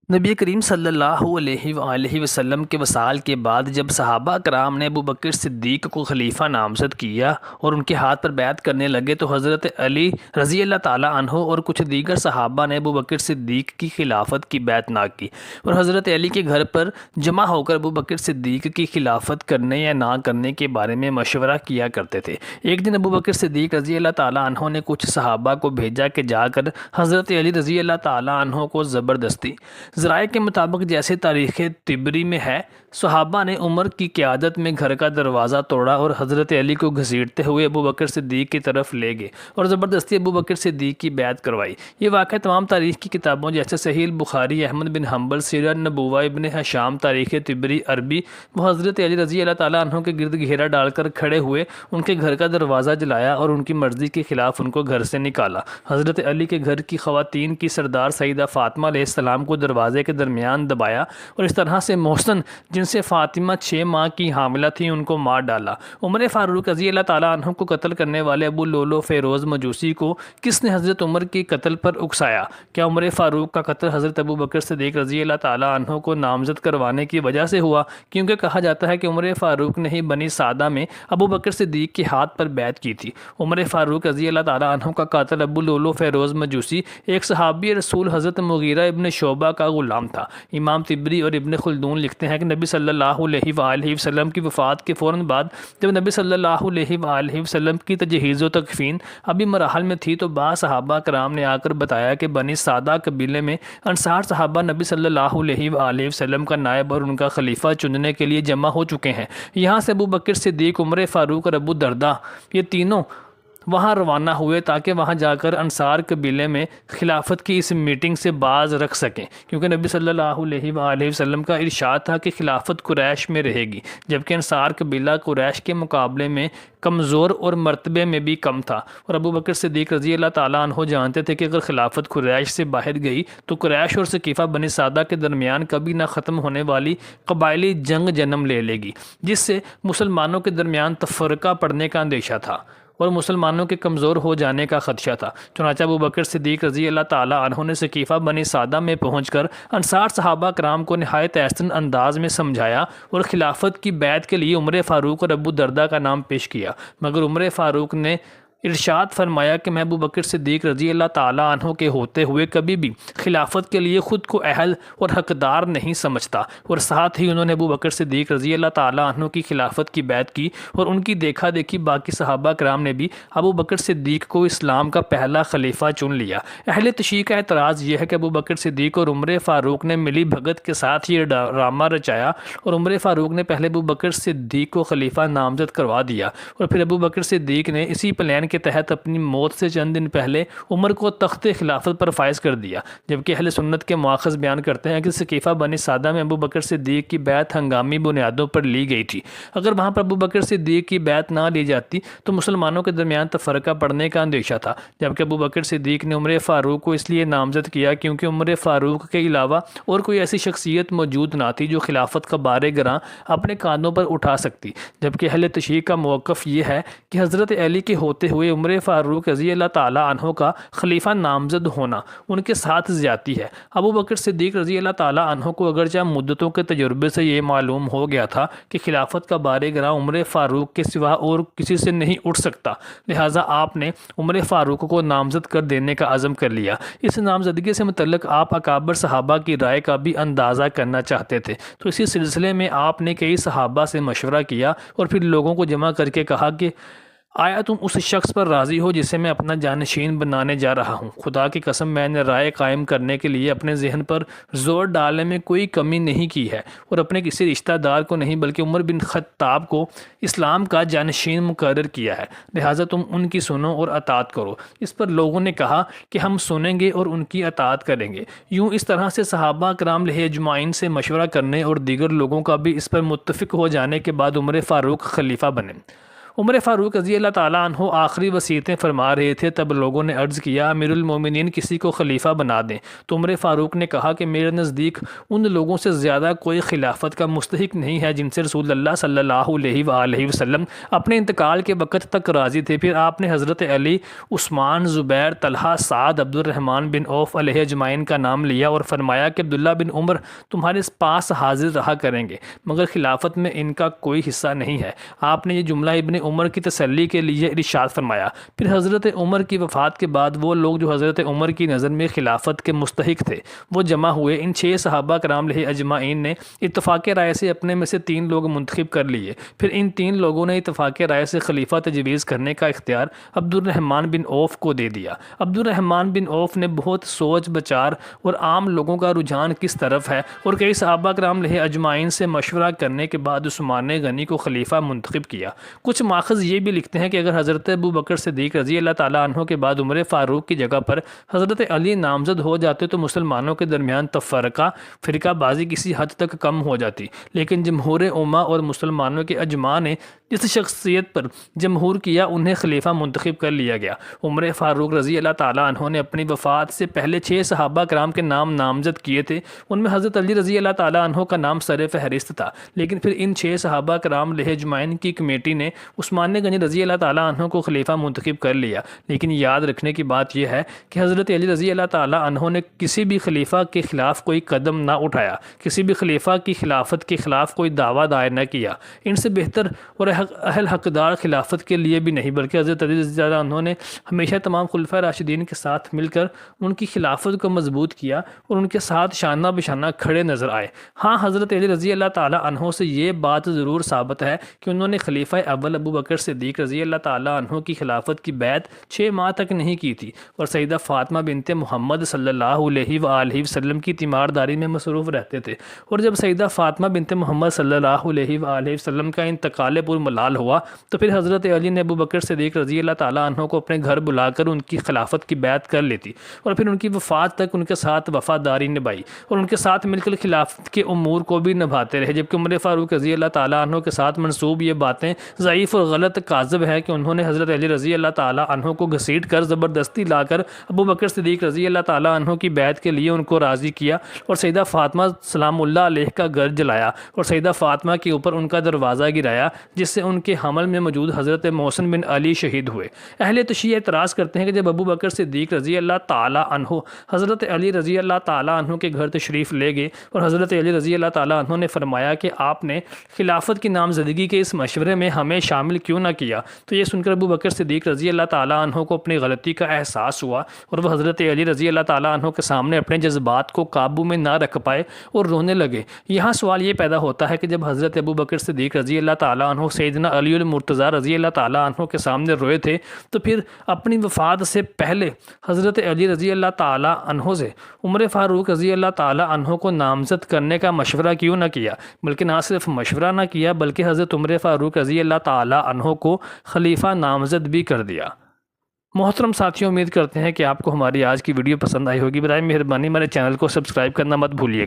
نبی کریم صلی اللہ علیہ وآلہ وسلم کے وصال کے بعد جب صحابہ کرام نے ابو بکر صدیق کو خلیفہ نامزد کیا اور ان کے ہاتھ پر بیعت کرنے لگے تو حضرت علی رضی اللہ تعالیٰ عنہ اور کچھ دیگر صحابہ نے ابو بکر صدیق کی خلافت کی بیعت نہ کی اور حضرت علی کے گھر پر جمع ہو کر ابو بکر صدیق کی خلافت کرنے یا نہ کرنے کے بارے میں مشورہ کیا کرتے تھے۔ ایک دن ابو بکر صدیق رضی اللہ تعالیٰ عنہ نے کچھ صحابہ کو بھیجا کہ جا کر حضرت علی رضی اللہ تعالیٰ عنہ کو زبردستی ذرائع کے مطابق جیسے تاریخ طبری میں ہے، صحابہ نے عمر کی قیادت میں گھر کا دروازہ توڑا اور حضرت علی کو گھسیٹتے ہوئے ابو بکر صدیق کی طرف لے گئے اور زبردستی ابو بکر صدیق کی بیعت کروائی۔ یہ واقعہ تمام تاریخ کی کتابوں جیسے صحیح البخاری، احمد بن حنبل، سیرہ النبوہ، ابن ہشام، تاریخ طبری عربی، وہ حضرت علی رضی اللہ تعالیٰ عنہ کے گرد گھیرا ڈال کر کھڑے ہوئے، ان کے گھر کا دروازہ جلایا اور ان کی مرضی کے خلاف ان کو گھر سے نکالا۔ حضرت علی کے گھر کی خواتین کی سردار سیدہ فاطمہ علیہ السلام کو دروازے کے درمیان دبایا اور اس طرح سے محسن جن سے فاطمہ 6 ماہ کی حاملہ تھی ان کو مار ڈالا۔ عمر فاروق رضی اللہ تعالیٰ عنہ کو قتل کرنے والے ابو لولو فیروز مجوسی کو کس نے حضرت عمر کی قتل پر اکسایا؟ کیا عمر فاروق کا قتل حضرت ابو بکر صدیق رضی اللہ تعالیٰ عنہ کو نامزد کروانے کی وجہ سے ہوا؟ کیونکہ کہا جاتا ہے کہ عمر فاروق نے ہی بنی سعدہ میں ابو بکر صدیق کے ہاتھ پر بیعت کی تھی۔ عمر فاروق رضی اللہ تعالیٰ عنہ کا قاتل ابو لولو فیروز مجوسی ایک صحابی رسول حضرت مغیرہ ابن شعبہ کا غلام تھا۔ امام طبری اور ابن خلدون لکھتے ہیں کہ نبی صلی اللہ علیہ وآلہ وسلم کی وفات کے فوراً بعد جب نبی صلی اللہ علیہ وآلہ وسلم کی تجہیز و تکفین ابھی مراحل میں تھی تو بعض صحابہ کرام نے آ کر بتایا کہ بنی سعدہ قبیلے میں انصار صحابہ نبی صلی اللہ علیہ وآلہ وسلم کا نائب اور ان کا خلیفہ چننے کے لیے جمع ہو چکے ہیں۔ یہاں سے ابو بکر صدیق، عمر فاروق اور ابو دردہ یہ تینوں وہاں روانہ ہوئے تاکہ وہاں جا کر انصار قبیلے میں خلافت کی اس میٹنگ سے باز رکھ سکیں، کیونکہ نبی صلی اللہ علیہ وآلہ وسلم کا ارشاد تھا کہ خلافت قریش میں رہے گی، جبکہ انصار قبیلہ قریش کے مقابلے میں کمزور اور مرتبے میں بھی کم تھا، اور ابو بکر صدیق رضی اللہ تعالیٰ عنہ جانتے تھے کہ اگر خلافت قریش سے باہر گئی تو قریش اور ثقیفہ بنی سعدہ کے درمیان کبھی نہ ختم ہونے والی قبائلی جنگ جنم لے گی، جس سے مسلمانوں کے درمیان تفرقہ پڑنے کا اندیشہ تھا اور مسلمانوں کے کمزور ہو جانے کا خدشہ تھا۔ چنانچہ ابو بکر صدیق رضی اللہ تعالیٰ عنہ نے ثقیفہ بنی سعدہ میں پہنچ کر انصار صحابہ کرام کو نہایت احسن انداز میں سمجھایا اور خلافت کی بیعت کے لیے عمر فاروق اور ابو دردہ کا نام پیش کیا، مگر عمر فاروق نے ارشاد فرمایا کہ میں ابو بکر صدیق رضی اللہ تعالیٰ عنہ کے ہوتے ہوئے کبھی بھی خلافت کے لیے خود کو اہل اور حقدار نہیں سمجھتا، اور ساتھ ہی انہوں نے ابو بکر صدیق رضی اللہ تعالیٰ عنہ کی خلافت کی بیعت کی، اور ان کی دیکھا دیکھی باقی صحابہ کرام نے بھی ابو بکر صدیق کو اسلام کا پہلا خلیفہ چن لیا۔ اہل تشیع کا اعتراض یہ ہے کہ ابو بکر صدیق اور عمر فاروق نے ملی بھگت کے ساتھ یہ ڈرامہ رچایا اور عمر فاروق نے پہلے ابو بکر صدیق کو خلیفہ نامزد کروا دیا اور پھر ابو بکر صدیق نے اسی پلان کے تحت اپنی موت سے چند دن پہلے عمر کو تخت خلافت پر فائز کر دیا، جبکہ اہل سنت کے مؤخذ بیان کرتے ہیں کہ ثقیفہ بنی سعدہ میں ابو بکر صدیق کی بیعت ہنگامی بنیادوں پر لی گئی تھی۔ اگر وہاں پر ابو بکر صدیق کی بیعت نہ لی جاتی تو مسلمانوں کے درمیان تفرقہ پڑنے کا اندیشہ تھا، جبکہ ابو بکر صدیق نے عمر فاروق کو اس لیے نامزد کیا کیونکہ عمر فاروق کے علاوہ اور کوئی ایسی شخصیت موجود نہ تھی جو خلافت کا بار گراں اپنے کاندھوں پر اٹھا سکتی، جبکہ اہل تشیع کا موقف یہ ہے کہ حضرت علی کے ہوتے ہوئے عمر فاروق رضی اللہ تعالیٰ عنہ کا خلیفہ نامزد ہونا ان کے ساتھ زیادتی ہے۔ ابو بکر صدیق رضی اللہ تعالیٰ عنہ کو اگرچہ مدتوں کے تجربے سے یہ معلوم ہو گیا تھا کہ خلافت کا بار گراں عمر فاروق کے سوا اور کسی سے نہیں اٹھ سکتا، لہٰذا آپ نے عمر فاروق کو نامزد کر دینے کا عزم کر لیا۔ اس نامزدگی سے متعلق آپ اکابر صحابہ کی رائے کا بھی اندازہ کرنا چاہتے تھے، تو اسی سلسلے میں آپ نے کئی صحابہ سے مشورہ کیا اور پھر لوگوں کو جمع کر کے کہا کہ آیا تم اس شخص پر راضی ہو جسے میں اپنا جانشین بنانے جا رہا ہوں؟ خدا کی قسم میں نے رائے قائم کرنے کے لیے اپنے ذہن پر زور ڈالنے میں کوئی کمی نہیں کی ہے اور اپنے کسی رشتہ دار کو نہیں بلکہ عمر بن خطاب کو اسلام کا جانشین مقرر کیا ہے، لہٰذا تم ان کی سنو اور اطاعت کرو۔ اس پر لوگوں نے کہا کہ ہم سنیں گے اور ان کی اطاعت کریں گے۔ یوں اس طرح سے صحابہ کرام لہ اجمعین سے مشورہ کرنے اور دیگر لوگوں کا بھی اس پر متفق ہو جانے کے بعد عمر فاروق خلیفہ بنے۔ عمر فاروق رضی اللہ تعالیٰ عنہ آخری وصیتیں فرما رہے تھے، تب لوگوں نے عرض کیا امیر المومنین کسی کو خلیفہ بنا دیں، تو عمر فاروق نے کہا کہ میرے نزدیک ان لوگوں سے زیادہ کوئی خلافت کا مستحق نہیں ہے جن سے رسول اللہ صلی اللہ علیہ وآلہ وسلم اپنے انتقال کے وقت تک راضی تھے۔ پھر آپ نے حضرت علی، عثمان، زبیر، طلحہ، سعد، عبد الرحمن بن عوف علیہ اجمعین کا نام لیا اور فرمایا کہ عبداللہ بن عمر تمہارے پاس حاضر رہا کریں گے، مگر خلافت میں ان کا کوئی حصہ نہیں ہے۔ آپ نے یہ جملہ ابن عمر کی تسلی کے لیے ارشاد فرمایا۔ پھر حضرت عمر کی وفات کے بعد وہ لوگ جو حضرت عمر کی نظر میں خلافت کے مستحق تھے وہ جمع ہوئے۔ ان 6 صحابہ کرام علیہ اجمعین نے اتفاق رائے سے اپنے میں سے 3 لوگ منتخب کر لیے۔ پھر ان 3 لوگوں نے اتفاق رائے سے خلیفہ تجویز کرنے کا اختیار عبد الرحمن بن عوف کو دے دیا۔ عبد الرحمن بن عوف نے بہت سوچ بچار اور عام لوگوں کا رجحان کس طرف ہے اور کئی صحابہ کرام علیہ اجمعین سے مشورہ کرنے کے بعد عثمان غنی کو خلیفہ منتخب کیا۔ کچھ ماخذ یہ بھی لکھتے ہیں کہ اگر حضرت ابو بکر صدیق رضی اللہ تعالیٰ عنہ کے بعد عمر فاروق کی جگہ پر حضرت علی نامزد ہو جاتے تو مسلمانوں کے درمیان فرقہ بازی کسی حد تک کم ہو جاتی، لیکن جمہور امہ اور مسلمانوں کے اجماع نے جس شخصیت پر جمہور کیا انہیں خلیفہ منتخب کر لیا گیا۔ عمر فاروق رضی اللہ تعالیٰ عنہ نے اپنی وفات سے پہلے 6 صحابہ کرام کے نام نامزد کیے تھے، ان میں حضرت علی رضی اللہ تعالیٰ عنہ کا نام سر فہرست تھا، لیکن پھر ان 6 صحابہ کرام علیہ اجمعین کی کمیٹی نے عثمان غنی رضی اللہ تعالیٰ عنہ کو خلیفہ منتخب کر لیا۔ لیکن یاد رکھنے کی بات یہ ہے کہ حضرت علی رضی اللہ تعالیٰ عنہ نے کسی بھی خلیفہ کے خلاف کوئی قدم نہ اٹھایا، کسی بھی خلیفہ کی خلافت کے خلاف کوئی دعویٰ دائر نہ کیا، ان سے بہتر اور اہل حقدار خلافت کے لیے بھی نہیں، بلکہ حضرت علی رضی اللہ عنہ نے ہمیشہ تمام خلفۂ راشدین کے ساتھ مل کر ان کی خلافت کو مضبوط کیا اور ان کے ساتھ شانہ بشانہ کھڑے نظر آئے۔ ہاں، حضرت علی رضی اللہ تعالیٰ عنہ سے یہ بات ضرور ثابت ہے کہ انہوں نے خلیفہ اول ابو بکر صدیق رضی اللہ تعالیٰ عنہ کی خلافت کی بیعت 6 ماہ تک نہیں کی تھی اور سیدہ فاطمہ بنت محمد صلی اللہ علیہ وآلہ وسلم کی تیمارداری میں مصروف رہتے تھے، اور جب سیدہ فاطمہ بنت محمد صلی اللہ علیہ وآلہ وسلم کا انتقال پرملال ہوا تو پھر حضرت علی نے ابو بکر صدیق رضی اللہ تعالیٰ عنہ کو اپنے گھر بلا کر ان کی خلافت کی بیعت کر لیتی اور پھر ان کی وفات تک ان کے ساتھ وفاداری نبھائی اور ان کے ساتھ مل کر خلافت کے امور کو بھی نبھاتے رہے، جبکہ عمر فاروق رضی اللہ تعالیٰ عنہ کے ساتھ منسوب یہ باتیں ضعیف اور غلط کاذب ہے کہ انہوں نے حضرت علی رضی اللہ تعالیٰ عنہ کو گھسیٹ کر زبردستی لا کر ابو بکر صدیق رضی اللہ تعالیٰ عنہ کی بیعت کے لیے ان کو راضی کیا اور سیدہ فاطمہ سلام اللہ علیہ کا گھر جلایا اور سیدہ فاطمہ کے اوپر ان کا دروازہ گرایا، جس سے ان کے حمل میں موجود حضرت محسن بن علی شہید ہوئے۔ اہل تشیع اعتراض کرتے ہیں کہ جب ابو بکر صدیق رضی اللہ تعالیٰ عنہ حضرت علی رضی اللہ تعالیٰ عنہ کے گھر تشریف لے گئے اور حضرت علی رضی اللہ تعالیٰ عنہ نے فرمایا کہ آپ نے خلافت کی نامزدگی کے اس مشورے میں ہمیں شامل کیوں نہ کیا، تو یہ سن کر ابو بکر صدیق رضی اللہ تعالیٰ عنہ کو اپنی غلطی کا احساس ہوا اور وہ حضرت علی رضی اللہ تعالیٰ عنہ کے سامنے اپنے جذبات کو قابو میں نہ رکھ پائے اور رونے لگے۔ یہاں سوال یہ پیدا ہوتا ہے کہ جب حضرت ابو بکر صدیق رضی اللہ تعالیٰ عنہ سیدنا علی المرتضیٰ رضی اللہ تعالیٰ عنہ کے سامنے روئے تھے تو پھر اپنی وفات سے پہلے حضرت علی رضی اللہ تعالیٰ عنہ سے عمر فاروق رضی اللہ تعالیٰ عنہ کو نامزد کرنے کا مشورہ کیوں نہ کیا، بلکہ نہ صرف مشورہ نہ کیا بلکہ حضرت عمر فاروق رضی اللہ تعالیٰ عنہ کو خلیفہ نامزد بھی کر دیا۔ محترم ساتھیوں، امید کرتے ہیں کہ آپ کو ہماری آج کی ویڈیو پسند آئی ہوگی۔ برائے مہربانی ہمارے چینل کو سبسکرائب کرنا مت بھولیے گا۔